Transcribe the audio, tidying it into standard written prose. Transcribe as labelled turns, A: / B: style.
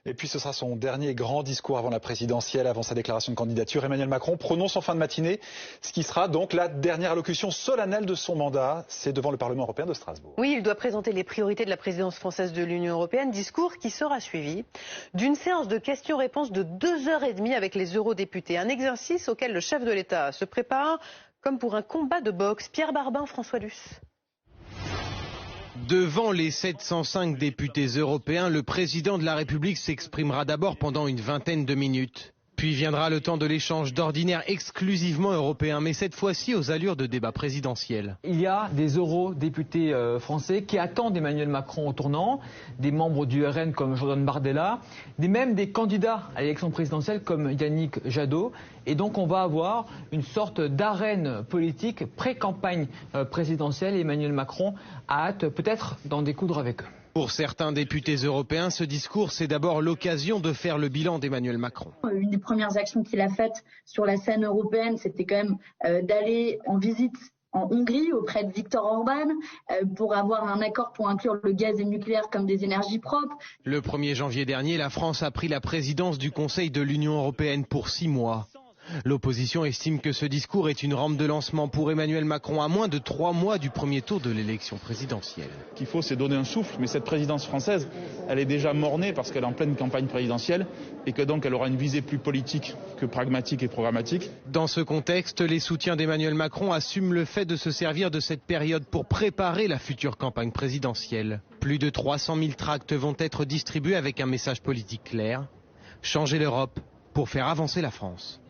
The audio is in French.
A: Et puis ce sera son dernier grand discours avant la présidentielle, avant sa déclaration de candidature. Emmanuel Macron prononce en fin de matinée ce qui sera donc la dernière allocution solennelle de son mandat. C'est devant le Parlement européen de Strasbourg.
B: Oui, il doit présenter les priorités de la présidence française de l'Union européenne. Discours qui sera suivi d'une séance de questions-réponses de 2h30 avec les eurodéputés. Un exercice auquel le chef de l'État se prépare comme pour un combat de boxe. Pierre Barbin, François Luce.
C: Devant les 705 députés européens, le président de la République s'exprimera d'abord pendant une vingtaine de minutes. Puis viendra le temps de l'échange d'ordinaire exclusivement européen, mais cette fois-ci aux allures de débat présidentiel.
D: Il y a des eurodéputés français qui attendent Emmanuel Macron au tournant, des membres du RN comme Jordan Bardella, même des candidats à l'élection présidentielle comme Yannick Jadot. Et donc on va avoir une sorte d'arène politique pré-campagne présidentielle. Emmanuel Macron a hâte peut-être d'en découdre avec eux.
C: Pour certains députés européens, ce discours, c'est d'abord l'occasion de faire le bilan d'Emmanuel Macron.
E: Une des premières actions qu'il a faites sur la scène européenne, c'était quand même d'aller en visite en Hongrie auprès de Viktor Orban pour avoir un accord pour inclure le gaz et le nucléaire comme des énergies propres.
C: Le 1er janvier dernier, la France a pris la présidence du Conseil de l'Union européenne pour 6 mois. L'opposition estime que ce discours est une rampe de lancement pour Emmanuel Macron à moins de 3 mois du premier tour de l'élection présidentielle.
F: Ce qu'il faut, c'est donner un souffle, mais cette présidence française, elle est déjà mort-née parce qu'elle est en pleine campagne présidentielle et que donc elle aura une visée plus politique que pragmatique et programmatique.
C: Dans ce contexte, les soutiens d'Emmanuel Macron assument le fait de se servir de cette période pour préparer la future campagne présidentielle. Plus de 300 000 tracts vont être distribués avec un message politique clair: changer l'Europe pour faire avancer la France.